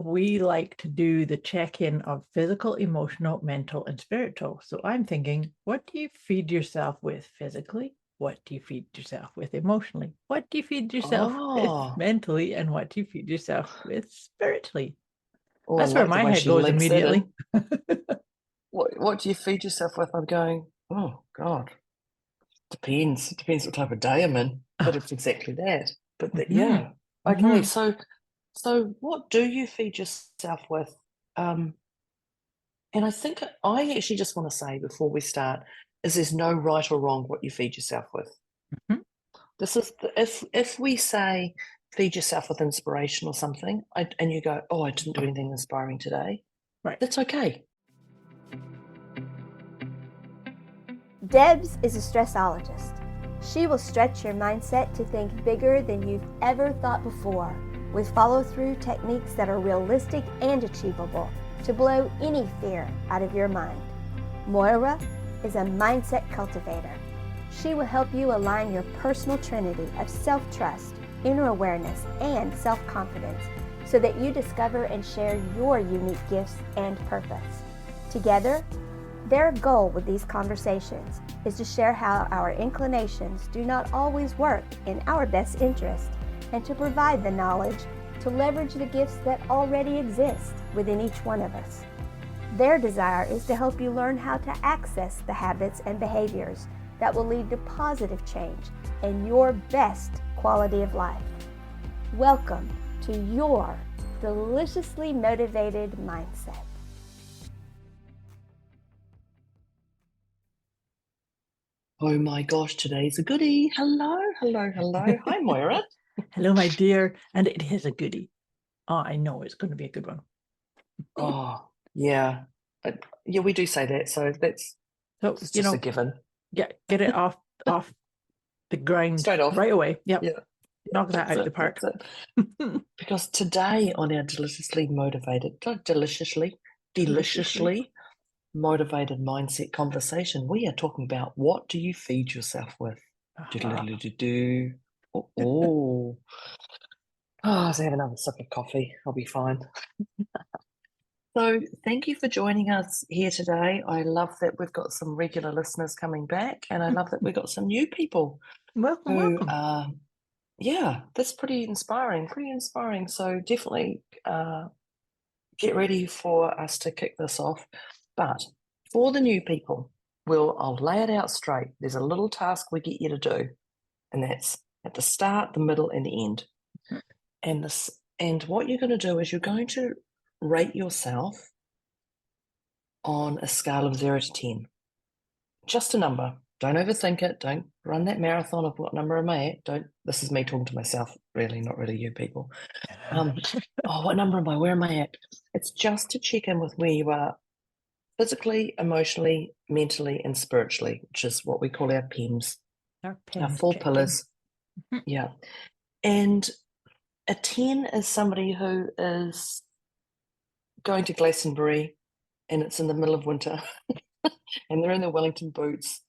we like to do the check-in of physical, emotional, mental, and spiritual. So I'm thinking, what do you feed yourself with physically? What do you feed yourself with emotionally? What do you feed yourself with Oh, mentally? And what do you feed yourself with spiritually? oh, I That's where like the my way head she goes links that immediately. in. What do you feed yourself with? I'm going, oh God, depends. Depends what type of day I'm in, but it's exactly that. But that, Mhm, yeah. Okay, mhm. so what do you feed yourself with? Um, and I think I actually just want to say before we start, is there's no right or wrong what you feed yourself with. Mhm. This is if we say feed yourself with inspiration or something, and you go, oh, I didn't do anything inspiring today. Right. That's okay. Debz is a stressologist. She will stretch your mindset to think bigger than you've ever thought before, with follow-through techniques that are realistic and achievable to blow any fear out of your mind. Moira is a mindset cultivator. She will help you align your personal trinity of self-trust, inner awareness, and self-confidence so that you discover and share your unique gifts and purpose. Together, their goal with these conversations is to share how our inclinations do not always work in our best interest and to provide the knowledge to leverage the gifts that already exist within each one of us. Their desire is to help you learn how to access the habits and behaviors that will lead to positive change and your best quality of life. Welcome to your deliciously motivated mindset. Oh my gosh, today's a goodie. Hello, hello, hello. Hi, Moira. Hello, my dear. And it is a goodie. Oh, I know it's going to be a good one. Oh, yeah. Yeah, we do say that, so that's So, it's just a given. get it off the ground Straight off. right away. Yep. Yeah, yeah, Knock that that's out the it. park. That's it. Because today on our Deliciously. deliciously motivated mindset conversation, we are talking about what do you feed yourself with? Aha. Do-do-do-do-do. Oh, oh, so have another sip of coffee. I'll be fine. So, thank you for joining us here today. I love that we've got some regular listeners coming back, and I love that we've got some new people Welcome, who welcome. are, yeah, that's pretty inspiring, pretty inspiring. So, definitely get ready for us to kick this off. But for the new people, I'll lay it out straight. There's a little task we get you to do, and that's at the start, the middle, and the end. And what you're going to do is you're going to rate yourself on a scale of 0 to 10. Just a number. Don't overthink it. Don't run that marathon of what number am I at. Don't. This is me talking to myself, really, not really you people. Um, oh, what number am I? Where am I at? It's just to check in with where you are physically, emotionally, mentally, and spiritually, which is what we call our PEMS, Our our pens four check in. pillars. Yeah. And a 10 is somebody who is going to Glastonbury and it's in the middle of winter and they're in their Wellington boots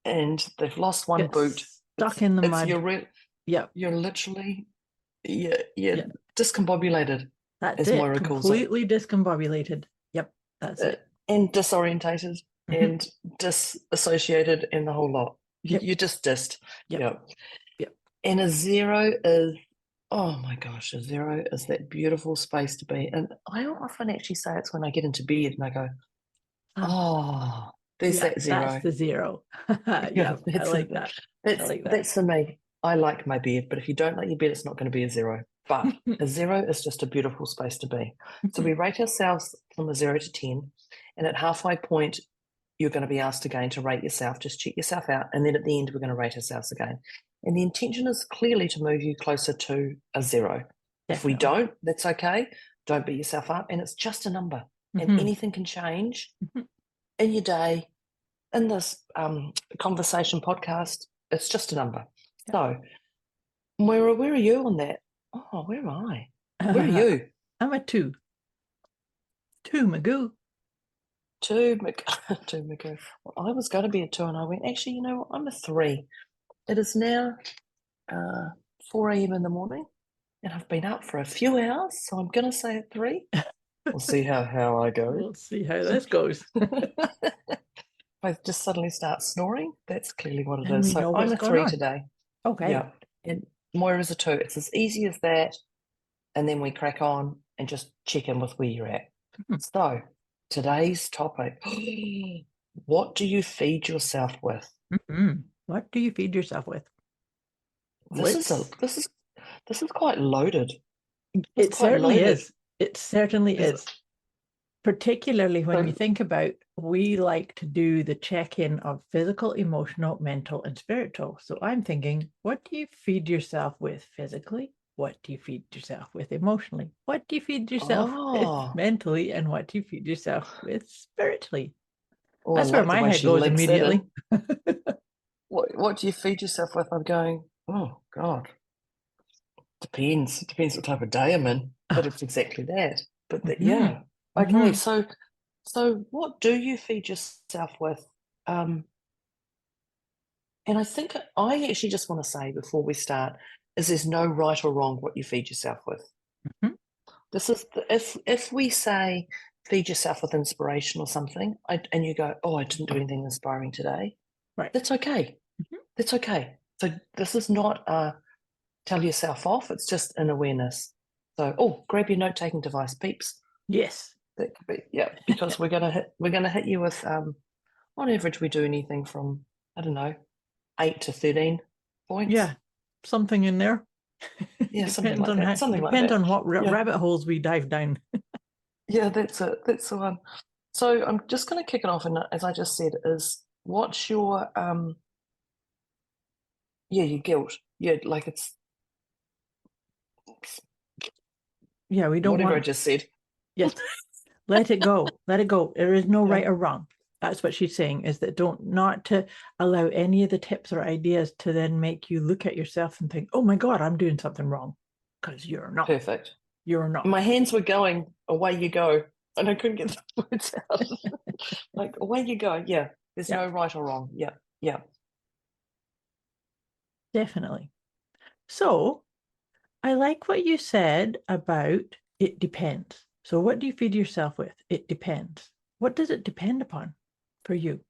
and they've lost one Get boot. stuck in the It's mud. Yep. you're literally yeah Yeah. discombobulated, That's as it. Moira calls it, Completely discombobulated. Yep. That's it. and disorientated Mhm. and disassociated and the whole lot. Yep. You just dissed. Yep. Yeah. Yep. And a zero is, oh my gosh, a zero is that beautiful space to be. And I often actually say it's when I get into bed and I go, Ah, oh, there's yeah. that That's zero. the zero. Yeah, Yeah. I like that. I like that. that's for me. I like my bed, but if you don't like your bed, it's not going to be a zero. But a zero is just a beautiful space to be. So we rate ourselves from a 0 to 10, and at halfway point, you're going to be asked again to rate yourself. Just check yourself out, and then at the end, we're going to rate ourselves again. And the intention is clearly to move you closer to a zero. If we Definitely. don't, that's okay. Don't beat yourself up, and it's just a number, and Mhm. anything can change Mhm. in your day in this conversation podcast. It's just a number. Yep. So, Moira, where are you on that? Oh, where am I? Where are you? I'm a two. Two, Magoo. Two, two, Magoo. Well, I was going to be a two, and I went, actually, you know what? I'm a three. It is now uh, 4 a.m. in the morning, and I've been up for a few hours, so I'm going to say at 3. We'll see how I go. We'll see how this goes. If I just suddenly start snoring, that's clearly what it And is. we know So I'm what's a going 3 on. today. Okay. Yeah. And Moira's a 2. It's as easy as that. And then we crack on and just check in with where you're at. Mhm. So today's topic, what do you feed yourself with? Mhm. What do you feed yourself with? This is quite loaded. It quite certainly loaded. is. It certainly is. Particularly when you think about, we like to do the check-in of physical, emotional, mental, and spiritual. So I'm thinking, what do you feed yourself with physically? What do you feed yourself with emotionally? What do you feed yourself with mentally? And what do you feed yourself with spiritually? Oh, That's I where like the my way head she goes links that immediately. in. What do you feed yourself with? I'm going, oh God. Depends. It depends what type of day I'm in, but it's exactly that. But yeah. Okay, Mhm. so what do you feed yourself with? And I think I actually just want to say before we start is there's no right or wrong what you feed yourself with. Mhm. This is if we say feed yourself with inspiration or something, and you go, oh, I didn't do anything inspiring today. Right. That's okay. Mhm. That's okay. So this is not tell yourself off. It's just an awareness. So, oh, grab your note-taking device, peeps. Yes. That could be, yeah, because we're gonna hit you with on average we do anything from, I don't know, 8 to 13 points. Yeah. Something in there. Yeah, something Depends like on that. how, Something like depends that. on what Yeah. rabbit holes we dive down. Yeah, that's it. That's the one. So I'm just going to kick it off, and as I just said, is what's your your guilt? Yeah, like it's Yeah, we don't whatever I want. just said. Yes. Let it go. Let it go. There is no Yeah. right or wrong. That's what she's saying, is that not to allow any of the tips or ideas to then make you look at yourself and think, oh my God, I'm doing something wrong. Because you're not. Perfect. You're not. My hands were going, away you go. And I couldn't get the words out. Like, away you go. Yeah. There's no right or wrong. Yeah. Yeah. Definitely. So I like what you said about it depends. So what do you feed yourself with? It depends. What does it depend upon for you?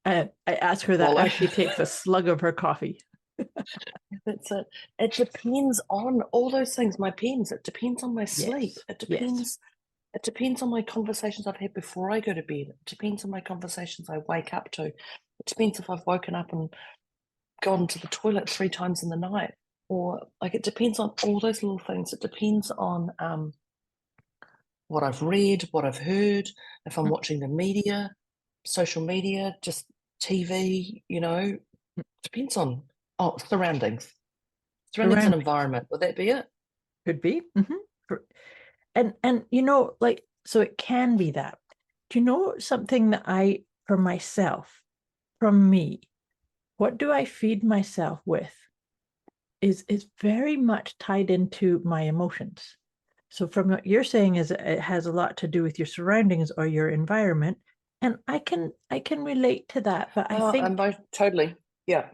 I ask her that as she takes a slug of her coffee. That's it. It depends on all those things. My pens, it depends on my sleep. Yes. It depends. It depends on my conversations I've had before I go to bed. It depends on my conversations I wake up to. It depends if I've woken up and gone to the toilet 3 times in the night. Or like it depends on all those little things. It depends on what I've read, what I've heard, if I'm watching the media, social media, just TV, depends on surroundings. Surroundings and environment. Would that be it? Could be. And like, so it can be that. Do you know something that for myself, from me, what do I feed myself with is very much tied into my emotions. So from what you're saying is it has a lot to do with your surroundings or your environment. And I can relate to that, but I think totally. Yeah.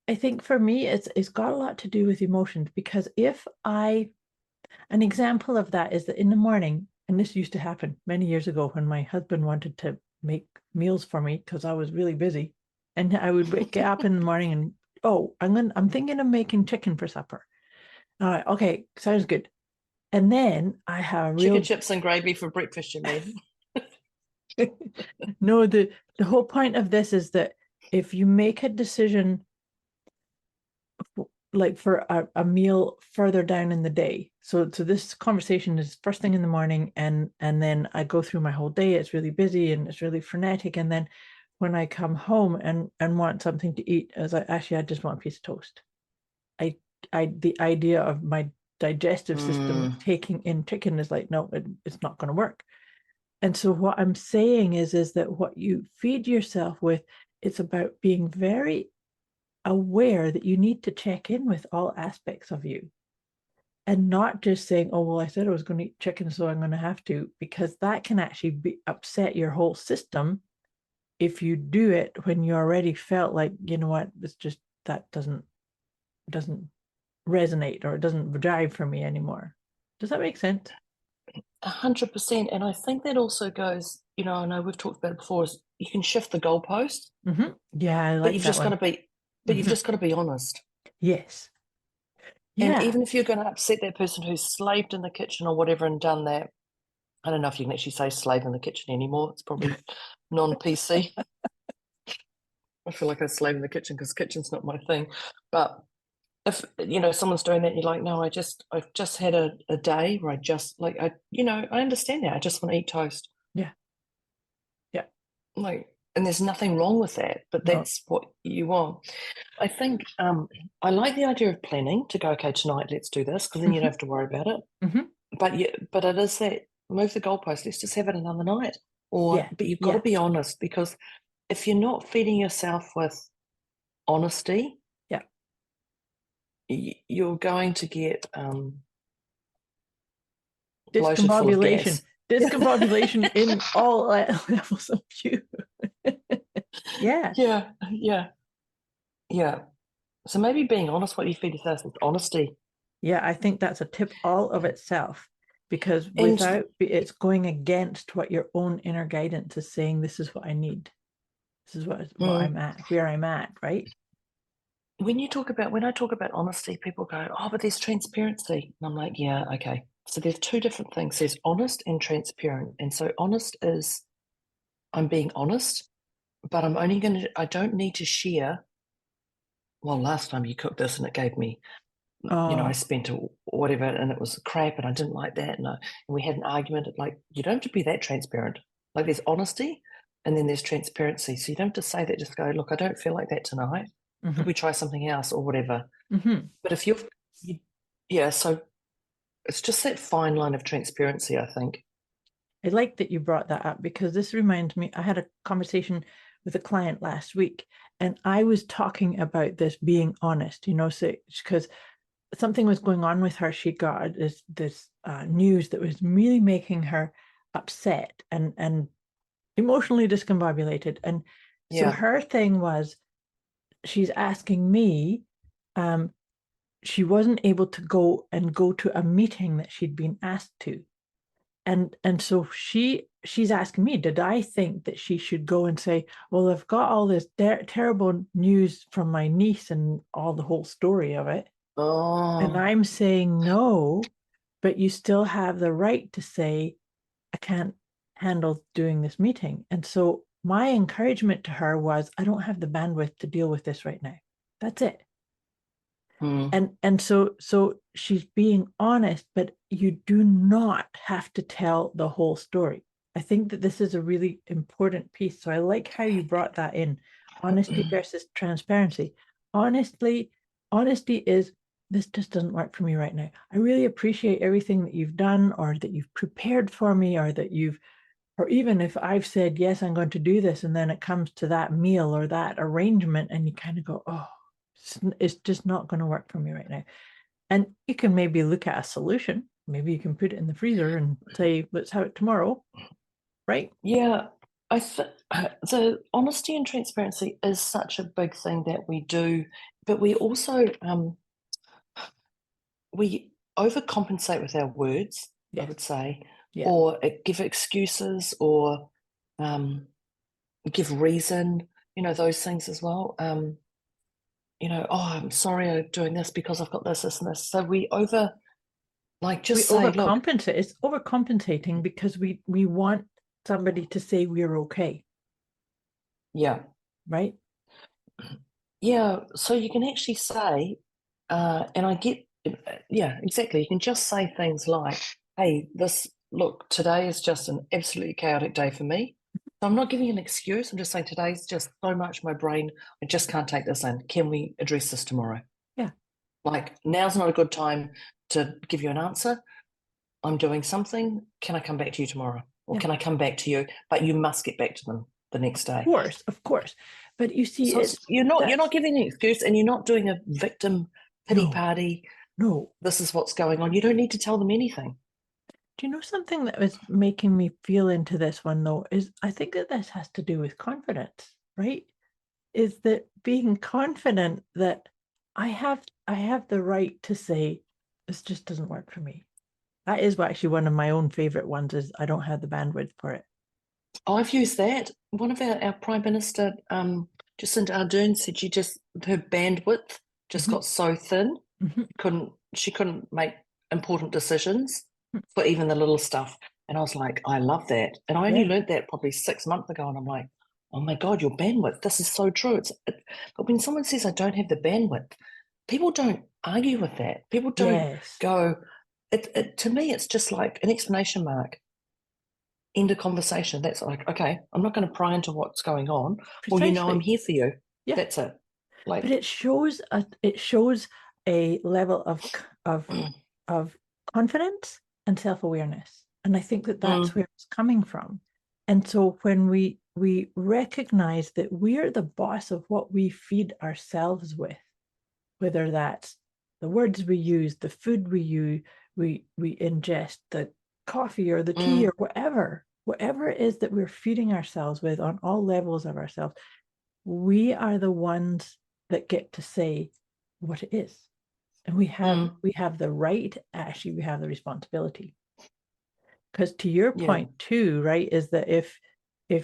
I think for me it's got a lot to do with emotions, because an example of that is that in the morning, and this used to happen many years ago when my husband wanted to make meals for me because I was really busy, and I would get up in the morning and, oh, I'm thinking of making chicken for supper. All right, okay, sounds good. And then I have chicken chips and gravy for breakfast, you mean? No, the whole point of this is that if you make a decision like for a meal further down in the day, so this conversation is first thing in the morning, and then I go through my whole day, it's really busy and it's really frenetic, and then when I come home and want something to eat, I just want a piece of toast. The idea of my digestive system taking in chicken is like, no, it's not going to work. And so what I'm saying is that what you feed yourself with, it's about being very aware that you need to check in with all aspects of you, and not just saying, oh, well, I said I was going to eat chicken, so I'm going to have to, because that can actually upset your whole system if you do it when you already felt like, you know what, it's just, that doesn't resonate or it doesn't drive for me anymore. Does that make sense? 100%. And I think that also goes, I know we've talked about it before, is you can shift the goalpost, Yeah, I but like you've that just got one. to be, but you've just got to be honest. Yes. And Yeah. even if you're going to upset that person who's slaved in the kitchen or whatever and done that, I don't know if you can actually say slave in the kitchen anymore. It's probably non-PC. I feel like I slave in the kitchen because kitchen's not my thing. But if someone's doing that, and you're like, no, I've just had a day where I understand that. I just want to eat toast. Yeah. Yeah. And there's nothing wrong with that, but No. that's what you want. I think I like the idea of planning to go, okay, tonight let's do this, because then you don't have to worry about it. But it is that move the goalpost. Let's just have it another night. But you've got to be honest, because if you're not feeding yourself with honesty, you're going to get bloated full of gas. Discombobulation in all levels of you. Yeah. Yeah. So maybe being honest, what you feed yourself is honesty. Yeah, I think that's a tip all of itself, because without it's going against what your own inner guidance is saying. This is what I need. This is what I'm at, where I'm at, right? When I talk about honesty, people go, oh, but there's transparency. And I'm like, yeah, okay. So there's two different things. There's honest and transparent. And so honest is I'm being honest, but I don't need to share. Well, last time you cooked this and it gave me, I spent whatever and it was crap and I didn't like that. And we had an argument. Like, you don't have to be that transparent. Like, there's honesty and then there's transparency. So you don't have to say that, just go, look, I don't feel like that tonight. Could we try something else or whatever? But if so it's just that fine line of transparency, I think. I like that you brought that up, because this reminds me, I had a conversation with a client last week and I was talking about this being honest, so because something was going on with her. She got this news that was really making her upset and emotionally discombobulated. And so her thing was, she's asking me, she wasn't able to go to a meeting that she'd been asked to. And so she's asking me, did I think that she should go and say, well, I've got all this terrible news from my niece and all the whole story of it. And I'm saying, no, but you still have the right to say, I can't handle doing this meeting. And so my encouragement to her was, I don't have the bandwidth to deal with this right now. That's it. And so she's being honest, but you do not have to tell the whole story. I think that this is a really important piece. So I like how you brought that in. Honesty versus transparency. Honesty is, this just doesn't work for me right now. I really appreciate everything that you've done, or that you've prepared for me, or even if I've said, yes, I'm going to do this, and then it comes to that meal or that arrangement, and you kind of go, oh, it's just not going to work for me right now. And you can maybe look at a solution. Maybe you can put it in the freezer and say, let's have it tomorrow. Right? Yeah. The honesty and transparency is such a big thing that we do, but we also, we overcompensate with our words, I would say, or give excuses, or give reason, those things as well. Oh, I'm sorry I'm doing this because I've got this and this. So we overcompensate. It's overcompensating because we want somebody to say we're okay. Yeah. Right? Yeah. So you can actually say, and I get, exactly. You can just say things like, hey, today is just an absolutely chaotic day for me. So I'm not giving an excuse. I'm just saying today's just so much my brain, I just can't take this in. Can we address this tomorrow? Yeah. Like, now's not a good time to give you an answer. I'm doing something. Can I come back to you tomorrow? Or can I come back to you? But you must get back to them the next day. Of course. But you see, so you're not giving an excuse, and you're not doing a victim pity party. No. This is what's going on. You don't need to tell them anything. Do you know something that was making me feel into this one, though, is I think that this has to do with confidence, right? Is that being confident that I have the right to say this just doesn't work for me. That is actually one of my own favorite ones, is I don't have the bandwidth for it. I've used that. One of our Prime Minister, Jacinda Ardern, said her bandwidth just got so thin, she couldn't make important decisions for even the little stuff. And I was like, I love that. And I only learned that probably 6 months ago, and I'm like, oh my God, your bandwidth, this is so true. But when someone says I don't have the bandwidth, people don't argue with that. People don't go, to me, it's just like an exclamation mark. End of conversation. That's like, okay, I'm not going to pry into what's going on. Well, you know, I'm here for you. Yeah. That's it. Like, but it shows a level of confidence and self-awareness. And I think that's where it's coming from. And so when we recognize that we're the boss of what we feed ourselves with, whether that's the words we use, the food we ingest, the coffee or the tea or whatever it is that we're feeding ourselves with on all levels of ourselves, we are the ones that get to say what it is. And we have the right, actually, we have the responsibility. Because to your point too, right, is that if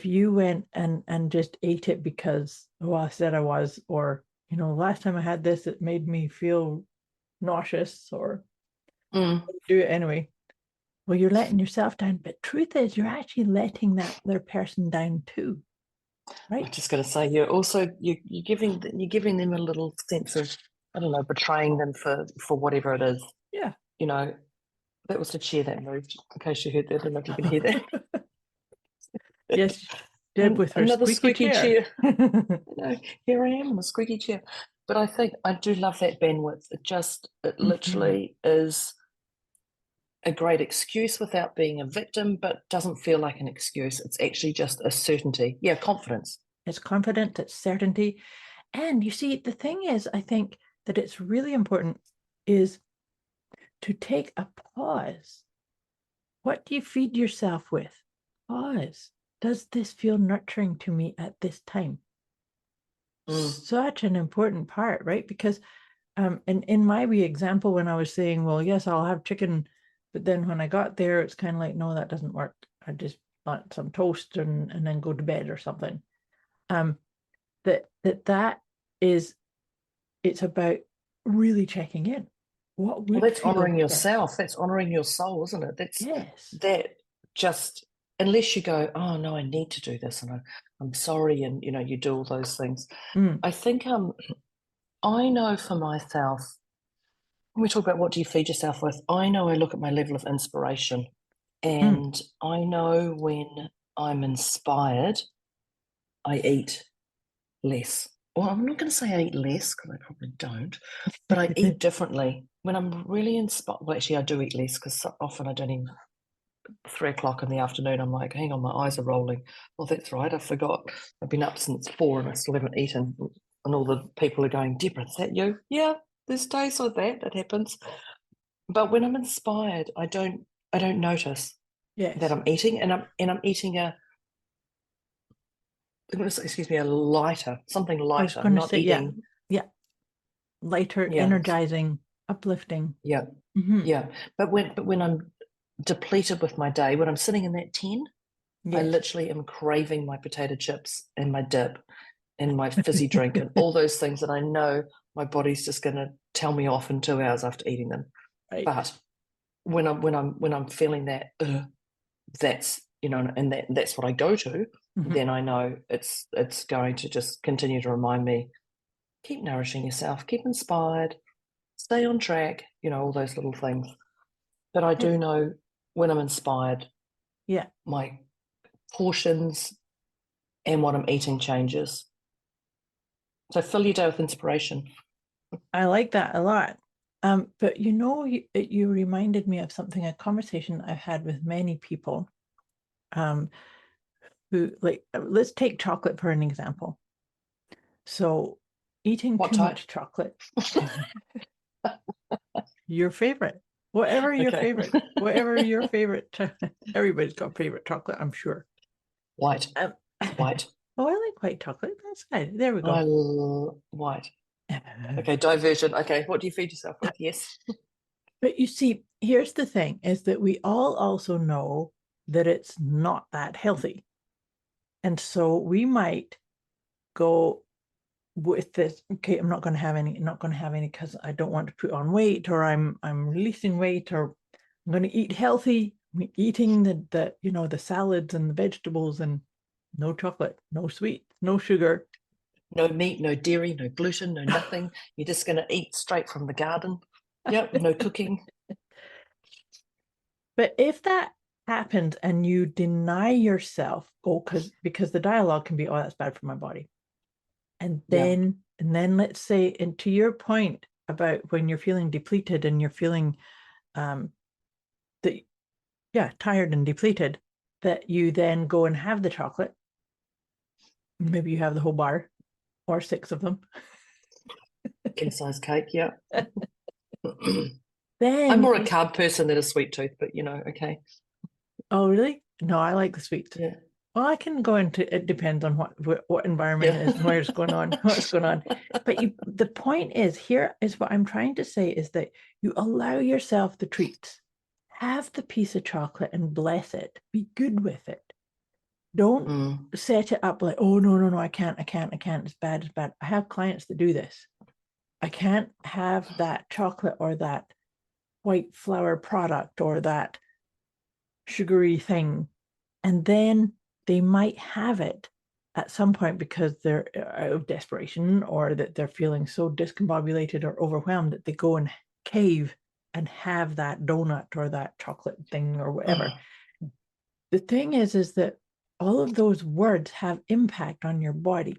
you went and just ate it because, oh, I said I was, or, you know, last time I had this, it made me feel nauseous, or do it anyway. Well, you're letting yourself down. But truth is, you're actually letting that other person down too. Right. I'm just going to say, you're giving them a little sense of, I don't know, betraying them for whatever it is. Yeah. You know, that was the chair that moved. In case you heard that, I don't know if you can hear that. Yes, Deb with her another squeaky chair. chair. Here I am in a squeaky chair. But I think I do love that bandwidth. It literally is a great excuse without being a victim, but doesn't feel like an excuse. It's actually just a certainty. Yeah, confidence. It's confidence, it's certainty. And you see, the thing is, I think that it's really important is to take a pause. What do you feed yourself with? Pause. Does this feel nurturing to me at this time? Such an important part, right? Because in my wee example, when I was saying, well, yes, I'll have chicken, but then when I got there, it's kind of like, no, that doesn't work. I just want some toast and then go to bed or something. That is, it's about really checking in. That's honoring yourself. That's honoring your soul, isn't it? That just, unless you go, oh no, I need to do this, and I'm sorry, and you know, you do all those things. I think I know for myself, when we talk about what do you feed yourself with, I know I look at my level of inspiration, and I know when I'm inspired, I eat less. Well, I'm not going to say I eat less, because I probably don't, but I eat differently. When I'm really inspired, well, actually I do eat less, because often I don't even, 3 o'clock in the afternoon, I'm like, hang on, my eyes are rolling. Well, that's right, I forgot. I've been up since 4 and I still haven't eaten. And all the people are going, Deborah, is that you? Yeah, there's days like that, it happens. But when I'm inspired, I don't notice that I'm eating, and I'm eating a lighter, something lighter. I'm not eating. Yeah. Lighter, energizing, uplifting. Yeah. Yeah. But when I'm depleted with my day, when I'm sitting in that 10, I literally am craving my potato chips and my dip and my fizzy drink and all those things that I know my body's just going to tell me off in 2 hours after eating them. Right. But when I'm feeling that, that's, you know, and that's what I go to, then I know it's going to just continue to remind me, keep nourishing yourself, keep inspired, stay on track, you know, all those little things. But I do know when I'm inspired, my portions and what I'm eating changes. So fill your day with inspiration. I like that a lot. But you know, you reminded me of something, a conversation I've had with many people who, like, let's take chocolate for an example. So eating too much chocolate, your favorite, whatever your favorite, everybody's got favorite chocolate, I'm sure. White. Oh, I like white chocolate. That's good. There we go. White. Okay, diversion. Okay, what do you feed yourself with? Yes. But you see, here's the thing, is that we all also know that it's not that healthy. And so we might go with this, okay, I'm not going to have any because I don't want to put on weight, or I'm releasing weight, or I'm going to eat healthy. I'm eating the the salads and the vegetables, and no chocolate, no sweet, no sugar. No meat, no dairy, no gluten, no nothing. You're just going to eat straight from the garden. Yep, no cooking. But if that happens and you deny yourself, because the dialogue can be, oh, that's bad for my body. And then let's say, and to your point about when you're feeling depleted and you're feeling tired and depleted, that you then go and have the chocolate. Maybe you have the whole bar or 6 of them. King size cake, yeah. Then I'm more a carb person than a sweet tooth, but okay. Oh, really? No, I like the sweets. Yeah. Well, I can go into it. Depends on what environment it is and what's going on. But the point is, here is what I'm trying to say, is that you allow yourself the treats. Have the piece of chocolate and bless it. Be good with it. Don't set it up like, oh, no, I can't. It's bad. I have clients that do this. I can't have that chocolate or that white flour product or that sugary thing. And then they might have it at some point because they're out of desperation, or that they're feeling so discombobulated or overwhelmed that they go and cave and have that donut or that chocolate thing or whatever. The thing is that all of those words have impact on your body.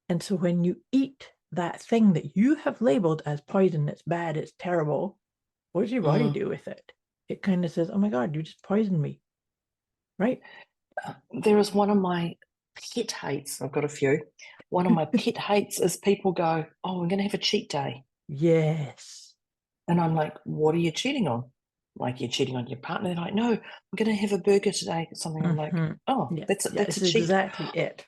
And so when you eat that thing that you have labeled as poison, it's bad, it's terrible, what does your body do with it? It kind of says, oh my God, you just poisoned me. Right? There is one of my pet hates. I've got a few. One of my pet hates is people go, oh, I'm going to have a cheat day. Yes. And I'm like, what are you cheating on? Like, you're cheating on your partner? They're like, no, I'm going to have a burger today. Something. I'm like, oh, yeah. that's a cheat. Exactly it.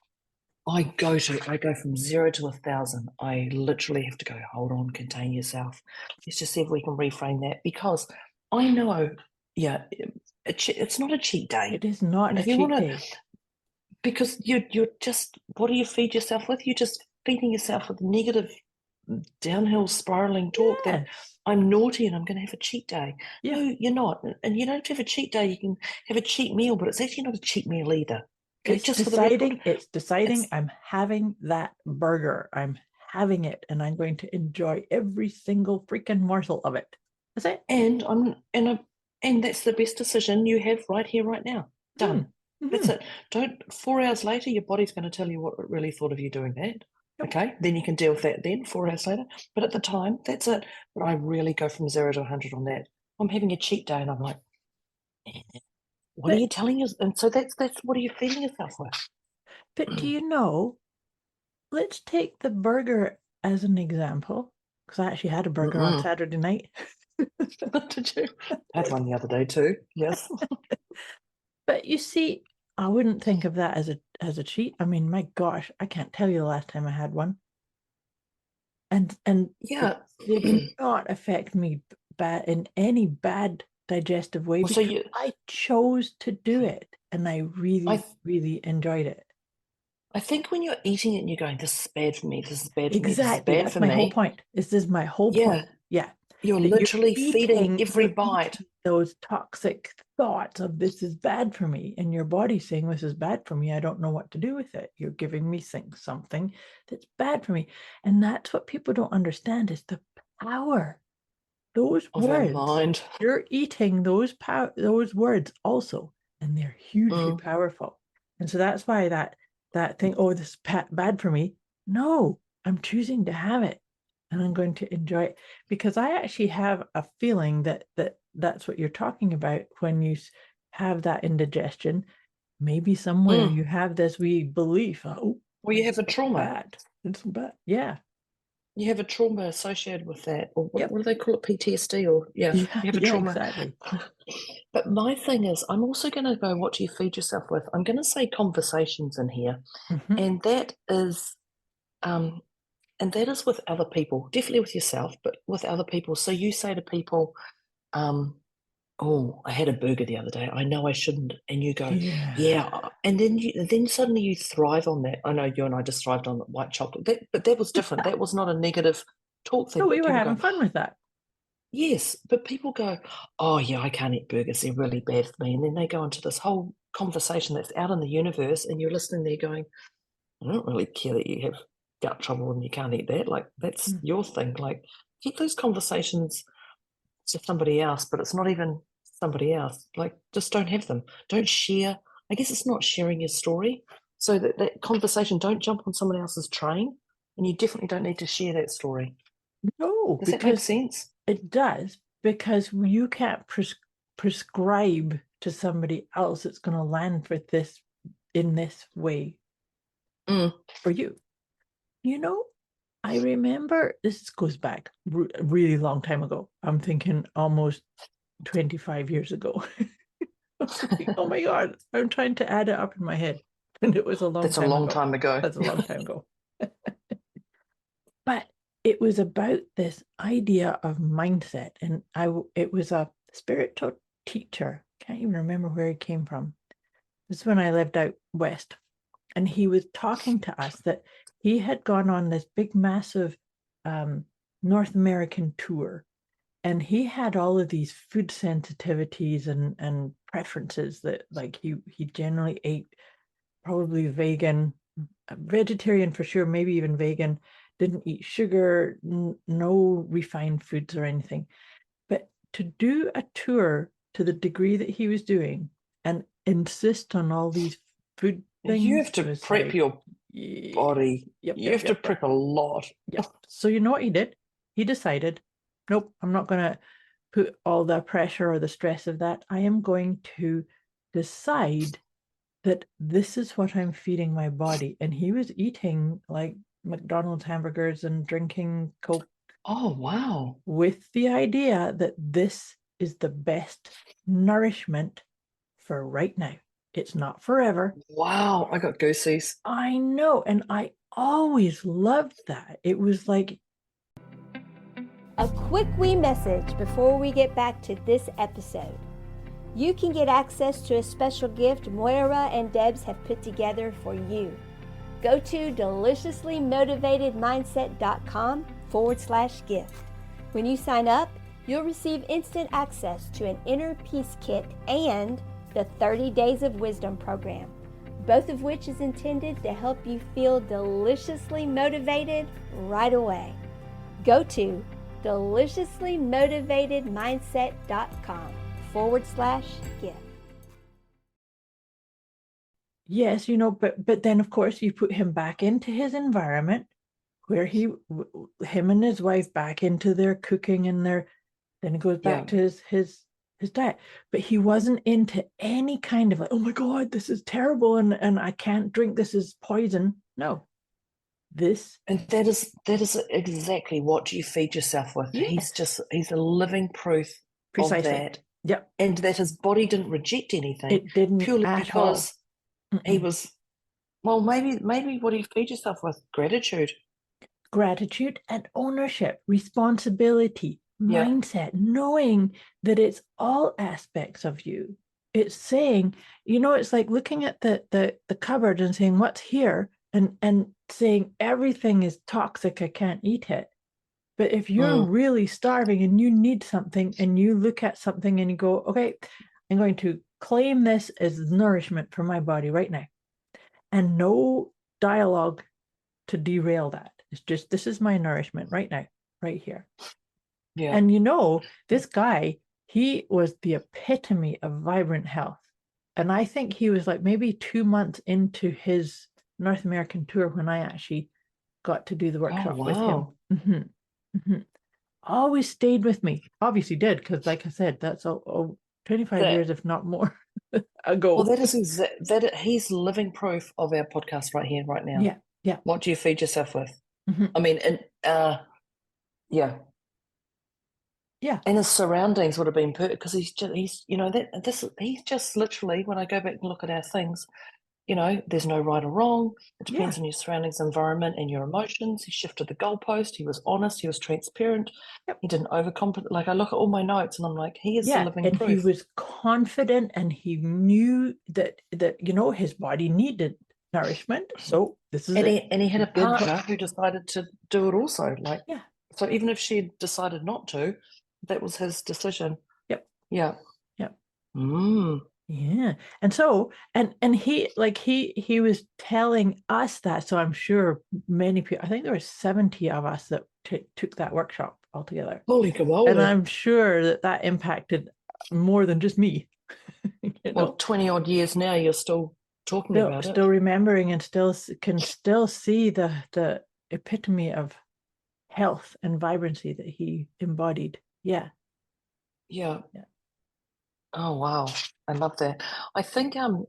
I go from 0 to 1,000. I literally have to go, hold on, contain yourself. Let's just see if we can reframe that, because I know, it's not a cheat day. It is not a cheat day. Because you're just, what do you feed yourself with? You're just feeding yourself with negative, downhill spiraling talk that I'm naughty and I'm going to have a cheat day. Yeah. No, you're not. And you don't have a cheat day. You can have a cheat meal, but it's actually not a cheat meal either. Okay, it's deciding I'm having that burger. I'm having it, and I'm going to enjoy every single freaking morsel of it. That's it. And that's the best decision you have right here, right now. Done. That's it. 4 hours later, your body's going to tell you what it really thought of you doing that. Okay, then you can deal with that then 4 hours later. But at the time, that's it. But I really go from 0 to 100 on that. I'm having a cheat day, and I'm like, what are you telling us? And so that's what are you feeding yourself with? But do you know, let's take the burger as an example, because I actually had a burger on Saturday night. Did you? I had one the other day too. Yes. But you see, I wouldn't think of that as a cheat. I mean, my gosh, I can't tell you the last time I had one. And yeah, it did not affect me bad in any bad digestive way, because I chose to do it, and I really enjoyed it. I think when you're eating it and you're going, this is bad for me, this is bad for me, exactly, that's my whole point. This is my whole point. Yeah. You're literally feeding every bite those toxic thoughts of, this is bad for me, and your body's saying, this is bad for me, I don't know what to do with it. You're giving me something that's bad for me. And that's what people don't understand, is the power. Those words, mind. You're eating those words also, and they're hugely powerful. And so that's why that thing, oh, this is bad for me. No, I'm choosing to have it, and I'm going to enjoy it, because I actually have a feeling that's what you're talking about when you have that indigestion. Maybe somewhere you have this wee belief. Oh, well, you have a trauma. Bad. It's bad. Yeah. You have a trauma associated with that, or what do they call it? PTSD, or you have a trauma. Exactly. But my thing is, I'm also going to go, what do you feed yourself with? I'm going to say conversations in here, and that is, and that is with other people, definitely with yourself, but with other people. So you say to people, oh, I had a burger the other day. I know I shouldn't. And you go, yeah. And then suddenly you thrive on that. I know you and I just thrived on white chocolate, but that was different. That was not a negative talk thing. No, but we were people having go, fun with that. yes, but people go, oh, yeah, I can't eat burgers. They're really bad for me. And then they go into this whole conversation that's out in the universe, and you're listening there going, I don't really care that you have gut trouble and you can't eat that. Like, that's your thing. Like, keep those conversations to somebody else, but it's not even somebody else. Like, just don't have them. Don't share. I guess it's not sharing your story. So that conversation, don't jump on someone else's train, and you definitely don't need to share that story. No, Does that make because sense? it does, because you can't prescribe to somebody else it's going to land for this in this way for you. You know, I remember, this goes back a really long time ago. I'm thinking almost 25 years ago. Oh my God, I'm trying to add it up in my head. And it was a long That's time a long ago. time ago. That's a long time ago. But it was about this idea of mindset. And it was a spiritual teacher. Can't even remember where he came from. This is when I lived out west. And he was talking to us that he had gone on this big, massive North American tour. And he had all of these food sensitivities and preferences that, like, he generally ate probably vegan, vegetarian for sure, maybe even vegan, didn't eat sugar, no refined foods or anything. But to do a tour to the degree that he was doing and insist on all these food things. You have to prep your body. You have to prep a lot. Yep. So you know what he did? He decided, nope, I'm not going to put all the pressure or the stress of that. I am going to decide that this is what I'm feeding my body. And he was eating like McDonald's hamburgers and drinking Coke. Oh, wow. With the idea that this is the best nourishment for right now. It's not forever. Wow, I got goosies. I know, and I always loved that. It was like... A quick wee message before we get back to this episode. You can get access to a special gift Moira and Debz have put together for you. Go to deliciouslymotivatedmindset.com/gift. When you sign up, you'll receive instant access to an inner peace kit and the 30 Days of Wisdom program, both of which is intended to help you feel deliciously motivated right away. Go to deliciouslymotivatedmindset.com/gift. Yes, you know, but then of course you put him back into his environment where him and his wife back into their cooking and then he goes back to his diet. But he wasn't into any kind of like, oh my God, this is terrible and I can't drink, this is poison. No. And that is exactly what you feed yourself with. Yes. He's a living proof of that. Yep. And that his body didn't reject anything. It didn't purely at because all. He was, well, maybe what do you feed yourself with? Gratitude and ownership, responsibility, mindset, knowing that it's all aspects of you. It's saying, you know, it's like looking at the cupboard and saying, what's here? And saying everything is toxic, I can't eat it. But if you're really starving and you need something and you look at something and you go, okay, I'm going to claim this as nourishment for my body right now. And no dialogue to derail that. It's just, this is my nourishment right now, right here. Yeah. And you know, this guy, he was the epitome of vibrant health. And I think he was like maybe 2 months into his North American tour when I actually got to do the workshop with him. Always stayed with me. Obviously did, because like I said, that's 25 years, if not more, ago. Well, that is he's living proof of our podcast right here, right now. Yeah, yeah. What do you feed yourself with? I mean, yeah. And his surroundings would have been perfect because he's you know he's just literally, when I go back and look at our things, there's no right or wrong. It Yeah. depends on your surroundings, environment, and your emotions. He shifted the goalpost. He was honest. He was transparent. Yep. He didn't overcompensate. Like, I look at all my notes and I'm like, he is the Yeah, living and he proof. was confident, and he knew that his body needed nourishment. So this is And it. he had a He did what- partner who decided to do it also. Like, Yeah. so even if she had decided not to, that was his decision. Yep. Yeah. Yep. Yeah. And so and he was telling us that. So I'm sure many people, I think there were 70 of us that took that workshop altogether. Holy kabola. And I'm sure that impacted more than just me. Well, 20 odd years now, you're still talking about it. Still remembering, and can still see the epitome of health and vibrancy that he embodied. Yeah. Yeah. Oh wow, I love that. I think, and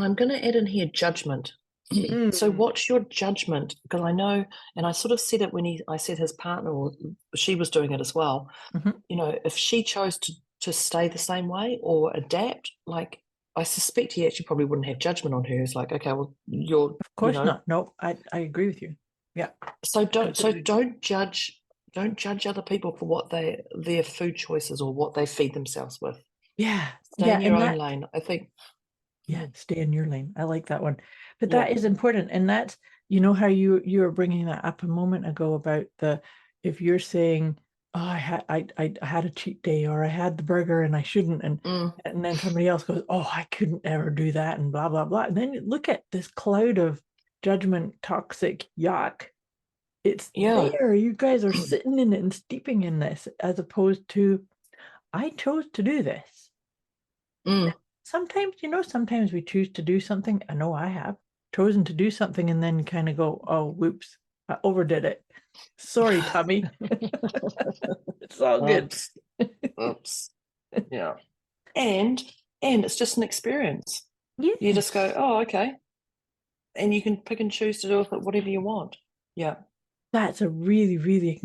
I'm going to add in here judgment. So what's your judgment? Because I know, and I sort of said it when I said his partner, or she was doing it as well. If she chose to stay the same way or adapt, like, I suspect he actually probably wouldn't have judgment on her. It's like, okay, well, you're Of course not. No, I agree with you. Yeah. So don't judge other people for what their food choices or what they feed themselves with. Yeah. Stay in your own lane, I think. Yeah, stay in your lane. I like that one. But Yeah. that is important. And that's, how you were bringing that up a moment ago about if you're saying, oh, I had a cheat day, or I had the burger and I shouldn't, and then somebody else goes, oh, I couldn't ever do that, and blah blah blah. And then you look at this cloud of judgment, toxic yuck. It's there. You guys are sitting in it and steeping in this, as opposed to, I chose to do this. Sometimes we choose to do something. I know I have chosen to do something and then kind of go, oh, whoops, I overdid it. Sorry, tummy. It's all good. Oops. Yeah. And it's just an experience. Yeah. You just go, oh, okay. And you can pick and choose to do with it whatever you want. Yeah. That's a really, really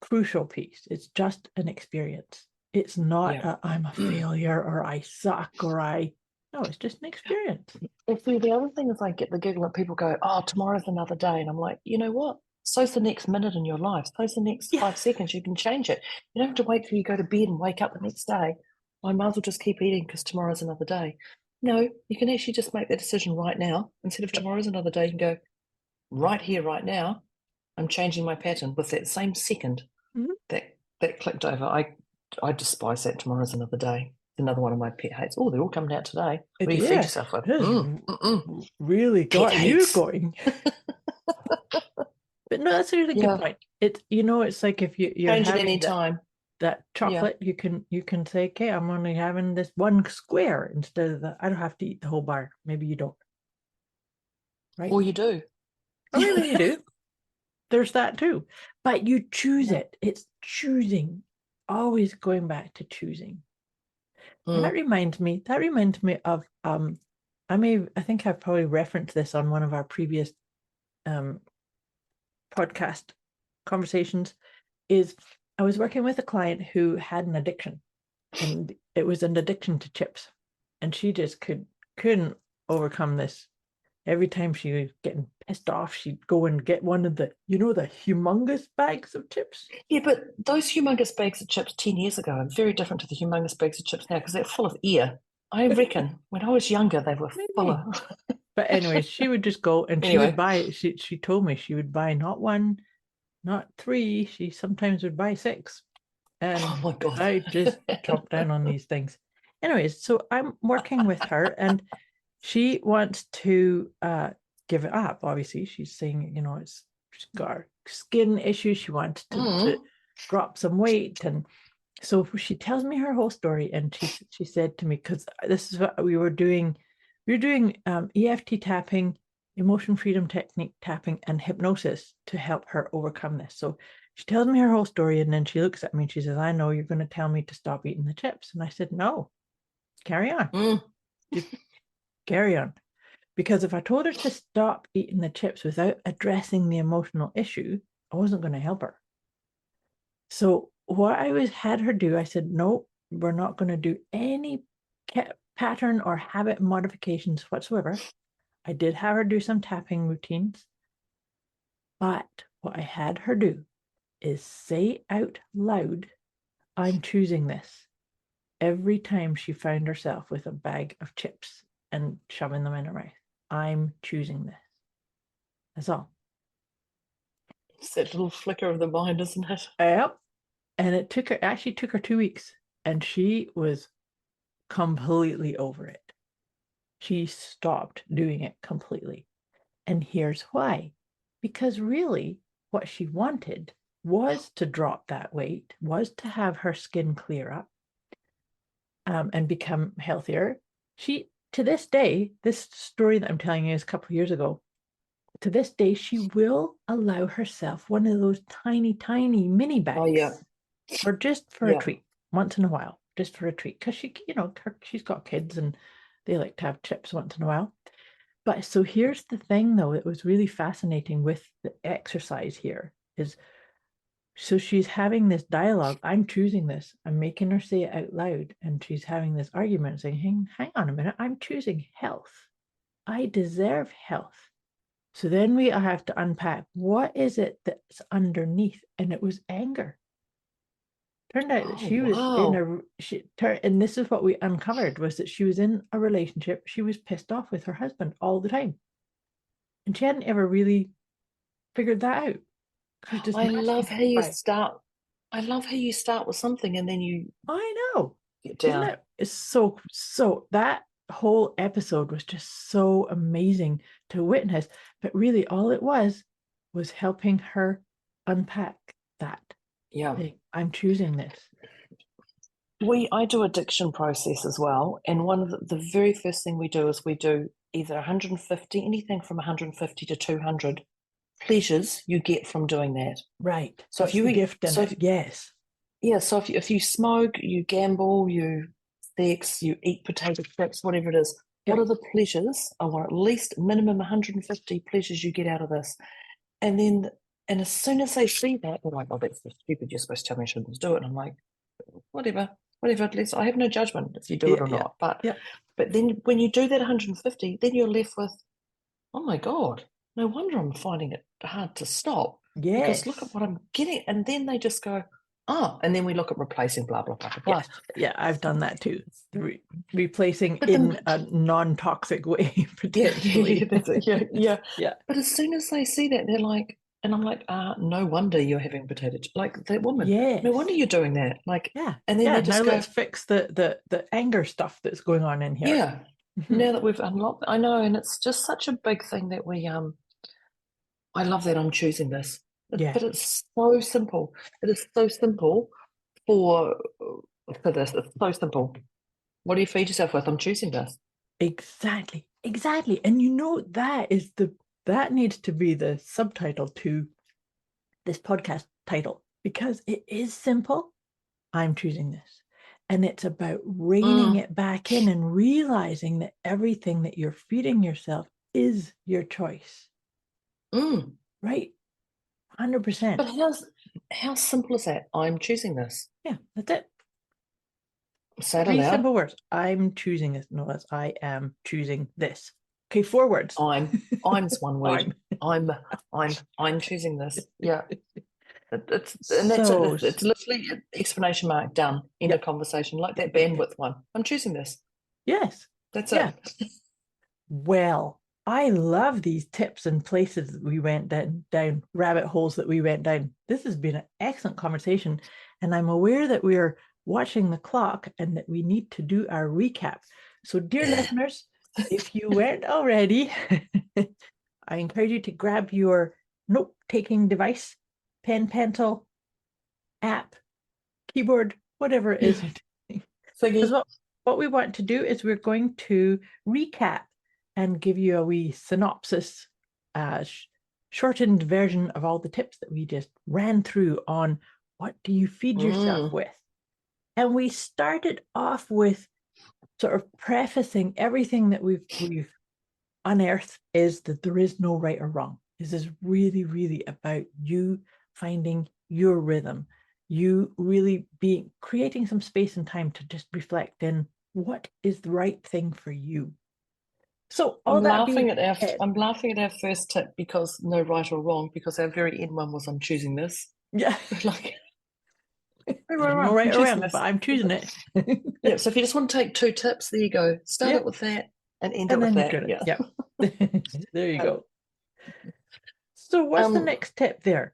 crucial piece. It's just an experience. It's not I'm a failure, or I suck, or no, it's just an experience. And see, the other thing is, I get the giggle that people go, oh, tomorrow's another day. And I'm like, you know what? So's the next minute in your life. So's the next 5 seconds. You can change it. You don't have to wait till you go to bed and wake up the next day. I might as well just keep eating because tomorrow's another day. No, you can actually just make that decision right now. Instead of tomorrow's another day, you can go, right here, right now, I'm changing my pattern with that same second. That clicked over. I despise that. Tomorrow's another day. Another one of my pet hates. Oh, they're all coming out today. What do you feed yourself with? Really got you going. But no, that's a really good point. It's like if you're change having it any time. That chocolate, you can say, okay, I'm only having this one square instead of I don't have to eat the whole bar. Maybe you don't. Right? Or you do. Or maybe you do. There's that too. But you choose it. It's choosing. Always going back to choosing. That reminds me of I think I've probably referenced this on one of our previous podcast conversations. Is I was working with a client who had an addiction, and it was an addiction to chips, and she just couldn't overcome this. Every time she was getting pissed off, she'd go and get one of the humongous bags of chips. Yeah, but those humongous bags of chips 10 years ago are very different to the humongous bags of chips now, because they're full of air. I reckon when I was younger, they were full of... But anyway, she would just go and she would buy, she told me she would buy not one, not three, she sometimes would buy 6. And oh my God. I just chopped down on these things. Anyways, so I'm working with her, and she wants to give it up. Obviously, she's saying, she's got skin issues. She wants to drop some weight. And so she tells me her whole story. And she said to me, because this is what we were doing. We were doing EFT tapping, emotion freedom technique tapping, and hypnosis to help her overcome this. So she tells me her whole story, and then she looks at me and she says, I know you're going to tell me to stop eating the chips. And I said, no, carry on. Just carry on. Because if I told her to stop eating the chips without addressing the emotional issue, I wasn't going to help her. So what I had her do, I said, no, we're not going to do any pattern or habit modifications whatsoever. I did have her do some tapping routines, but what I had her do is say out loud, I'm choosing this, every time she found herself with a bag of chips and shoving them in her mouth. I'm choosing this. That's all. It's that little flicker of the mind, isn't it? Yep. And it actually took her 2 weeks, and she was completely over it. She stopped doing it completely. And here's why. Because really, what she wanted was to drop that weight, was to have her skin clear up, and become healthier. She, to this day, this story that I'm telling you is a couple of years ago, to this day, she will allow herself one of those tiny, tiny mini bags. Oh, yeah. Or just for Yeah. a treat, once in a while, just for a treat. Because she, she's got kids and they like to have chips once in a while. But so here's the thing, though, it was really fascinating with the exercise here is, so she's having this dialogue. I'm choosing this. I'm making her say it out loud. And she's having this argument saying, hang on a minute, I'm choosing health. I deserve health. So then we have to unpack, what is it that's underneath? And it was anger. Turned out that she was in and this is what we uncovered, was that she was in a relationship. She was pissed off with her husband all the time. And she hadn't ever really figured that out. I love how you start. I love how you start with something and then you I know. get down. Isn't it? So that whole episode was just so amazing to witness. But really all it was helping her unpack that. Yeah. I'm choosing this. I do addiction process as well. And one of the very first thing we do is we do either 150, anything from 150 to 200 pleasures you get from doing that. Right. So if you gift in it, yes. Yeah. So if you smoke, you gamble, you sex, you eat potato chips, whatever it is, what are the pleasures? I want at least minimum 150 pleasures you get out of this. And as soon as they see that, they're like, oh, that's so stupid. You're supposed to tell me I shouldn't do it. And I'm like, whatever. At least I have no judgment if you do it or not. But then when you do that 150, then you're left with, oh my God, no wonder I'm finding it hard to stop. Yes. Because look at what I'm getting. And then they just go, oh, and then we look at replacing blah, blah, blah, blah. Yeah, I've done that too. Replacing in a non-toxic way, potentially. Yeah. But as soon as they see that, they're like, and I'm like, no wonder you're having potato chips. Like that woman, no wonder you're doing that. Like, and then they just go, let's fix the anger stuff that's going on in here. Yeah. Now that we've unlocked, I know, and it's just such a big thing that we, I love that I'm choosing this. But it's so simple. It is so simple for this. It's so simple. What do you feed yourself with? I'm choosing this. Exactly. And that needs to be the subtitle to this podcast title, because it is simple. I'm choosing this. And it's about reining it back in and realizing that everything that you're feeding yourself is your choice. Right? 100%. But how simple is that? I'm choosing this. Yeah, that's it. Say it 3 aloud. simple words. I'm choosing this. No, that's I am choosing this. Okay, 4 words. Im's one word. I'm choosing this. Yeah. It's literally an exclamation mark, done, end of conversation, like that bandwidth one. I'm choosing this. Yes. That's it. Well, I love these tips and places that we went down, rabbit holes that we went down. This has been an excellent conversation, and I'm aware that we're watching the clock and that we need to do our recap. So, dear listeners, if you weren't already, I encourage you to grab your note-taking device, pen, pencil, app, keyboard, whatever it is. Because what we want to do is we're going to recap and give you a wee synopsis, shortened version of all the tips that we just ran through on what do you feed yourself with. And we started off with sort of prefacing everything that we've unearthed is that there is no right or wrong. This is really, really about you finding your rhythm, you really creating some space and time to just reflect in what is the right thing for you. So all I'm that laughing being at our said, I'm laughing at our first tip because no right or wrong, because our very end one was I'm choosing this. yeah, Like there's no right I'm or choosing wrong, this. but I'm choosing it. Yeah, so if you just want to take 2 tips, there you go. Start Yeah, it with that and end it and with then you're that. good. Yeah. Yeah, there you Yeah. go. So what's the Um, next tip there?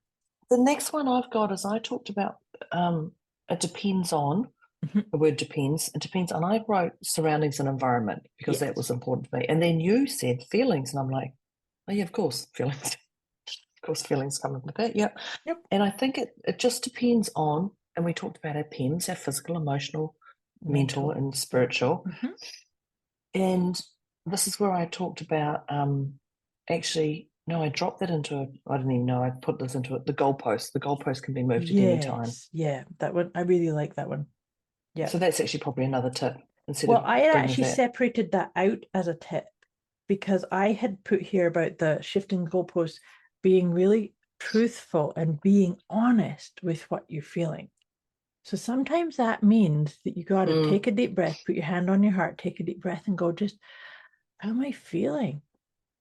the next one I've got is I talked about it depends on. Mhm. The word depends. It depends. And I wrote surroundings and environment because that Yes. was important to me. And then you said feelings. And I'm like, oh, yeah, of course, feelings. Of course, feelings come into that. Yeah. Yep. And I think it just depends on, and we talked about our PEMS, our physical, emotional, mental and spiritual. Mhm. And this is where I talked about actually, no, I dropped that into, I don't even know, I put this into it, the goalpost. The goalpost can be moved at any time. Yes, yeah, that one I really like that one. Yeah. So that's actually probably another tip instead Well, of I had bringing actually that. separated that out as a tip because I had put here about the shifting goalposts being really truthful and being honest with what you're feeling. So sometimes that means that you got to take a deep breath, put your hand on your heart, take a deep breath and go, just how am I feeling?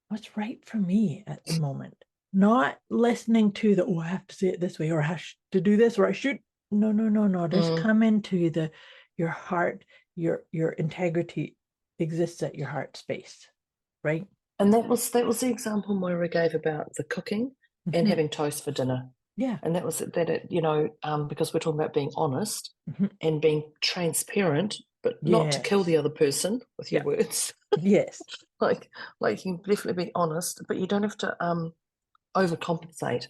What's right for me at the moment? Not listening to the, oh, I have to say it this way, or I have to do this, or I should. No. Just come into your heart, your integrity exists at your heart space, right? And that was the example Moira gave about the cooking and Mhm. having toast for dinner. Yeah. And that was that it, because we're talking about being honest Mhm. and being transparent, but not to kill the Yes. other person with your Yeah. words. Yes. like you can definitely be honest, but you don't have to overcompensate.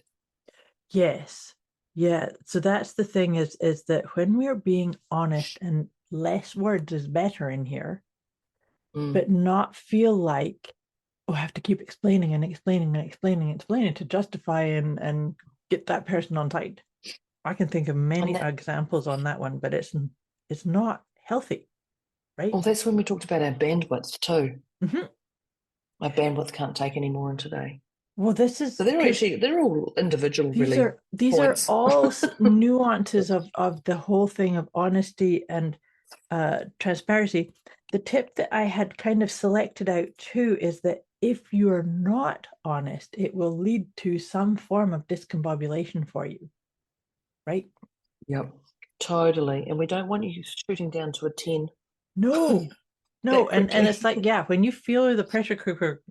Yes. Yeah. So that's the thing is that when we're being honest, and less words is better in here, but not feel like, oh, I have to keep explaining to justify and get that person on side. I can think of many examples on that one, but it's not healthy, right? Well, that's when we talked about our bandwidth too. Mhm. My bandwidth can't take any more in today. Well, this is So they're all individual. these really are points. all nuances of the whole thing of honesty and transparency. The tip that I had kind of selected out too is that if you are not honest, it will lead to some form of discombobulation for you, right? Yep, totally. And we don't want you shooting down to a 10. No, that and quickly. it's like, yeah, when you feel the pressure cooker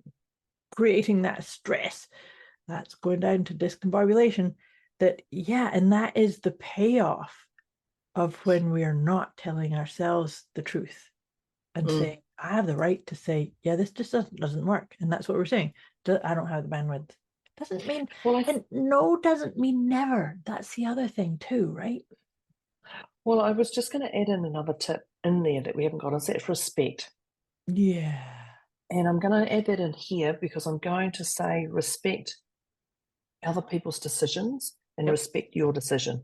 creating that stress, that's going down to discombobulation. And that is the payoff of when we are not telling ourselves the truth and saying, I have the right to say, yeah, this just doesn't work. And that's what we're saying. I don't have the bandwidth. Doesn't mean, and no doesn't mean never. That's the other thing too, right? Well, I was just going to add in another tip in there that we haven't got, is that respect. Yeah. And I'm going to add that in here because I'm going to say respect other people's decisions and respect your decision.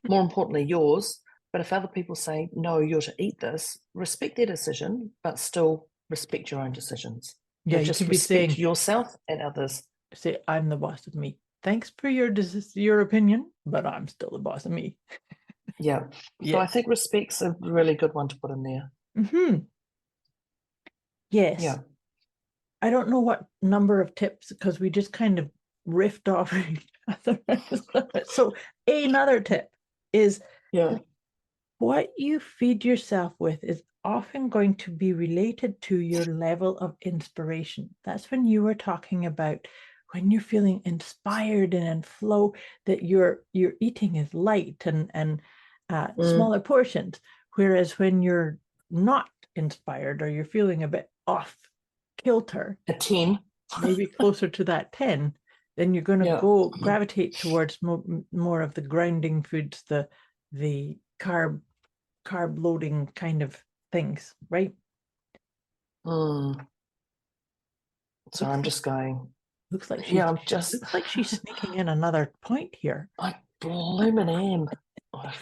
More importantly, yours. But if other people say, no, you're to eat this, respect their decision, but still respect your own decisions. Yeah, you just could be respect saying yourself and others. Say, I'm the boss of me. Thanks for your opinion, but I'm still the boss of me. Yeah. So I think respect's a really good one to put in there. Mm-hmm. Yes. Yeah. I don't know what number of tips because we just kind of riffed off each other. So another tip is what you feed yourself with is often going to be related to your level of inspiration. That's when you were talking about when you're feeling inspired and in flow, that your eating is light and smaller portions. Whereas when you're not inspired or you're feeling a bit off kilter, a 10, maybe closer to that 10, then you're going to gravitate towards more of the grounding foods, the carb loading kind of things, right? So I'm just going. Looks like she's looks like she's sneaking in another point here. I blooming am. I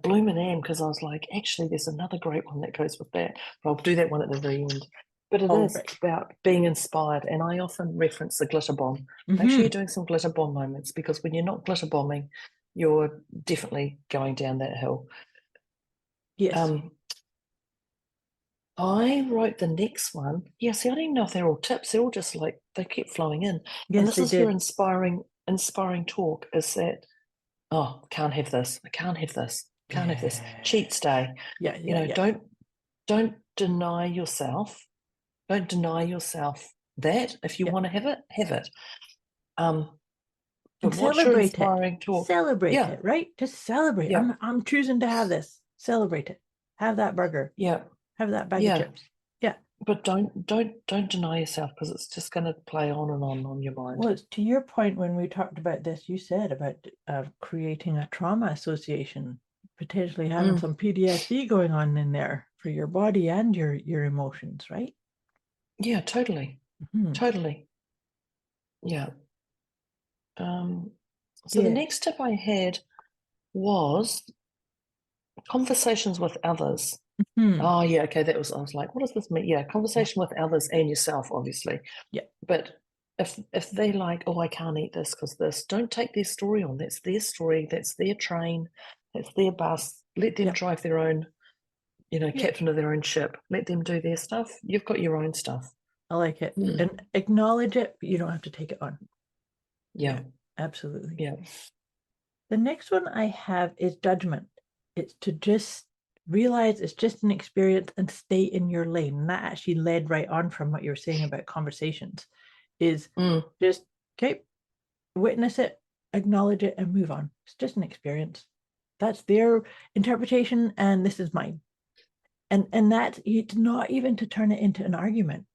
blooming am because I was like, actually, there's another great one that goes with that. But I'll do that one at the very end. But it is about being inspired, and I often reference the glitter bomb. Make sure you're doing some glitter bomb moments, because when you're not glitter bombing, you're definitely going down that hill. Yes. I wrote the next one. Yeah, see, I don't even know if they're all tips. They're all just like they keep flowing in. Yes, And this they is your did. inspiring talk. Is that can't have this. I can't have this. Can't have this. Cheats day. Yeah, You know, don't deny yourself. Don't deny yourself that. If you want to have it, have it. And But what's your celebrate inspiring it. talk? Celebrate Yeah. it, right? Just celebrate. Yeah. I'm choosing to have this. Celebrate it. Have that burger. Yeah. Have that bag Yeah. of chips. Yeah. But don't deny yourself, because it's just going to play on and on your mind. Well, it's to your point when we talked about this, you said about creating a trauma association, potentially having some PTSD going on in there for your body and your emotions, right? Yeah, totally. Mhm. Totally. Yeah. So Yeah. the next tip I had was conversations with others. Mhm. Oh, yeah, okay. I was like, what does this mean? Yeah, conversation with others and yourself, obviously. Yeah. But if they like, oh, I can't eat this because this, don't take their story on. That's their story. That's their train. That's their bus. Let them Yeah. drive their own, Yeah. captain of their own ship. Let them do their stuff. You've got your own stuff. I like it. And acknowledge it, but you don't have to take it on. Yeah. Absolutely. Yeah. The next one I have is judgment. It's to just realize it's just an experience and stay in your lane. And that actually led right on from what you were saying about conversations, is just, okay, witness it, acknowledge it, and move on. It's just an experience. That's their interpretation, and this is mine. And that it's not even to turn it into an argument.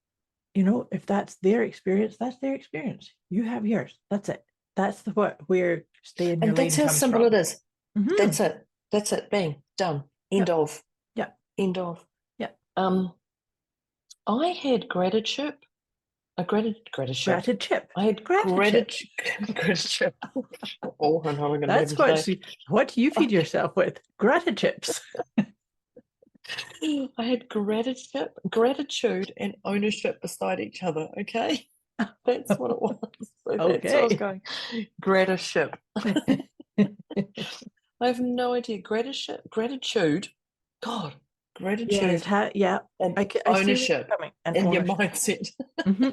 If that's their experience, that's their experience. You have yours. That's it. That's what we're staying. And that's how simple it is. Mm-hmm. That's it. That's it. Bang. Done. End of. Yeah. End of. Yeah. I had gratitude. Gratitude. I had gratitude. Oh, and how am I going to That's what you feed yourself with. Gratitude. I had gratitude and ownership beside each other. Okay. That's what it was. So Okay. That's what I was going. Gratitude. I have no idea. Gratitude. God, gratitude. Yes, and I ownership and your mindset. Mm-hmm.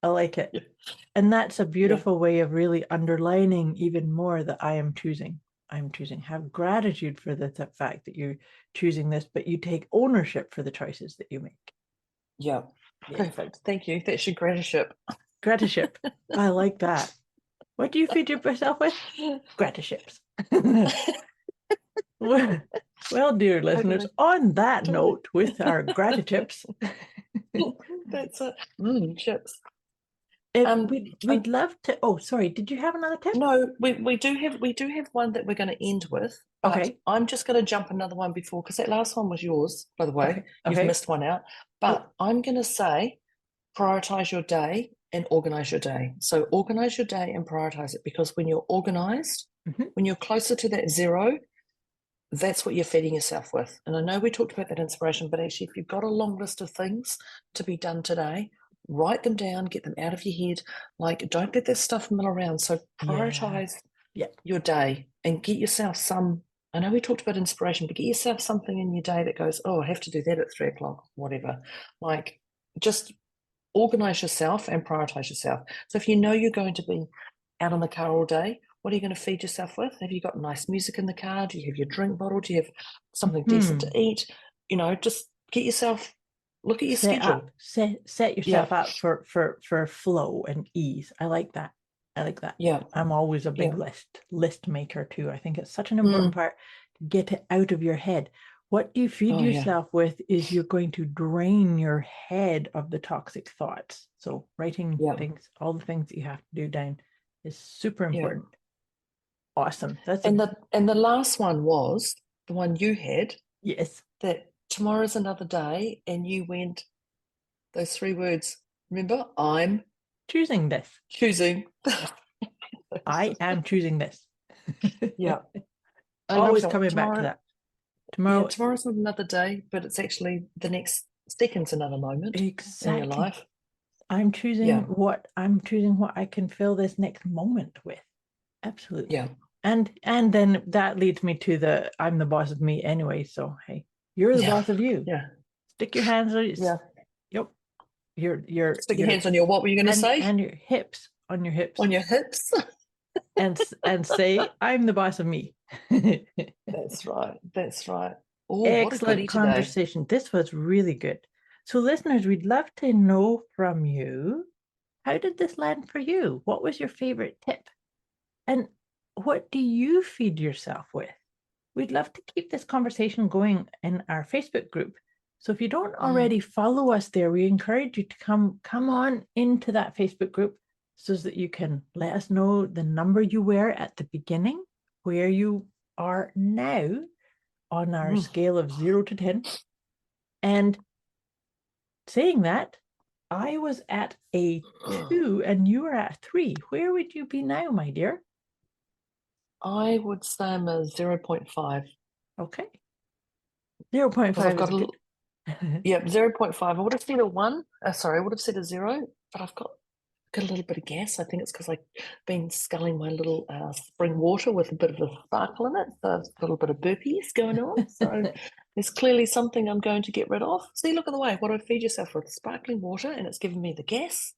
I like it. Yeah. And that's a beautiful way of really underlining even more that I am choosing. I'm choosing. Have gratitude for the fact that you're choosing this, but you take ownership for the choices that you make. Yeah. Perfect. Thank you. That's your gratitude. Gratitude. I like that. What do you feed yourself with? Gratitude. Well, dear listeners, on that note, with our gratitudes, that's it. Chips. We'd love to. Oh, sorry. Did you have another tip? No, we do have one that we're going to end with. Okay. I'm just going to jump another one before, because that last one was yours, by the way. Okay. You've missed one out. But I'm going to say, prioritize your day and organize your day. So organize your day and prioritize it, because when you're organized, when you're closer to that zero, that's what you're feeding yourself with. And I know we talked about that inspiration, but actually, if you've got a long list of things to be done today, write them down, get them out of your head. Like, don't let that stuff mill around. So prioritize your day and get yourself some. I know we talked about inspiration, but get yourself something in your day that goes, oh, I have to do that at 3 o'clock, whatever. Like, just organize yourself and prioritize yourself. So if you know you're going to be out in the car all day, what are you going to feed yourself with? Have you got nice music in the car? Do you have your drink bottle? Do you have something decent to eat? Just get yourself, look at your schedule. Set yourself up for flow and ease. I like that. Yeah. I'm always a big list maker too. I think it's such an important part to get it out of your head. What you feed yourself with is you're going to drain your head of the toxic thoughts. So writing things, all the things that you have to do down is super important. Awesome. And the last one was the one you had. Yes. That tomorrow's another day, and you went those 3 words. Remember, I'm choosing this. I am choosing this. Yeah. Always coming back to that. Tomorrow's not another day, but it's actually the next second's another moment in your life. I'm choosing what I can fill this next moment with. Absolutely. Yeah. And then that leads me to I'm the boss of me anyway. So hey, you're the boss of you. Yeah. Stick your hands on Yeah. Yep. Your Stick your hands on your, what were you going to say? and your hips, on your hips. On your hips. and say, I'm the boss of me. That's right. That's right. Oh, what a goodie Excellent today. conversation. This was really good. So listeners, we'd love to know from you, how did this land for you? What was your favorite tip? And what do you feed yourself with? We'd love to keep this conversation going in our Facebook group. So if you don't already follow us there, we encourage you to come on into that Facebook group so that you can let us know the number you were at the beginning, where you are now on our scale of 0 to 10. And saying that, I was at a 2 and you are at a 3. Where would you be now, my dear? I would say I'm a 0.5. Okay. 0.5 I've got is good. Yeah, 0.5. I would have said a 1. Sorry, I would have said a 0, but I've got a little bit of gas. I think it's because I've been sculling my little spring water with a bit of a sparkle in it. So there's a little bit of burpees going on. So there's clearly something I'm going to get rid of. See, look at the way. What do I feed yourself with? Sparkling water, and it's giving me the gas.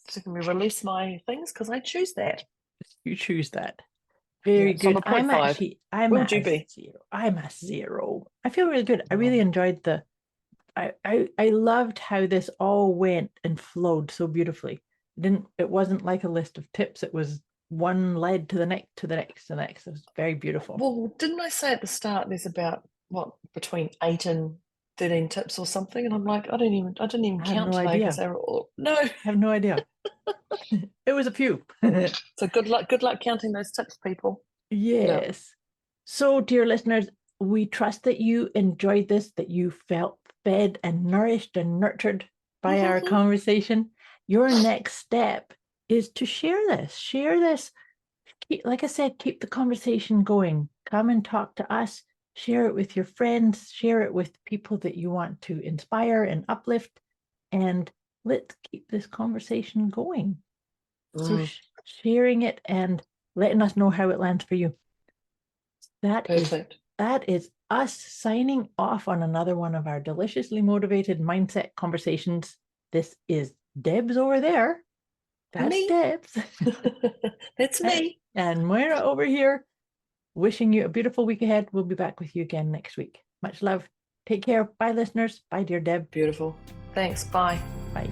So can we release my things? Because I choose that. You choose that. Very Yeah, so good. I'm a 0.5. I'm Where at would you be? 0. I'm a 0. I feel really good. I really enjoyed I loved how this all went and flowed so beautifully. It wasn't like a list of tips. It was one led to the next, to the next, to the next. It was very beautiful. Well, didn't I say at the start there's about between 8 and 13 tips or something? And I'm like, I didn't even count no today idea. because they were all I have no idea. It was a few. So good luck counting those tips, people. Yes. Yeah. So, dear listeners, we trust that you enjoyed this, that you felt fed and nourished and nurtured by our conversation. Your next step is to share this. Share this. Like I said, keep the conversation going. Come and talk to us. Share it with your friends. Share it with people that you want to inspire and uplift. And let's keep this conversation going. So sharing it and letting us know how it lands for you. That is us signing off on another one of our deliciously motivated mindset conversations. This is Debz over there. That's me. Debz. That's me. And Moira over here, wishing you a beautiful week ahead. We'll be back with you again next week. Much love. Take care. Bye, listeners. Bye, dear Deb. Beautiful. Thanks. Bye. Bye.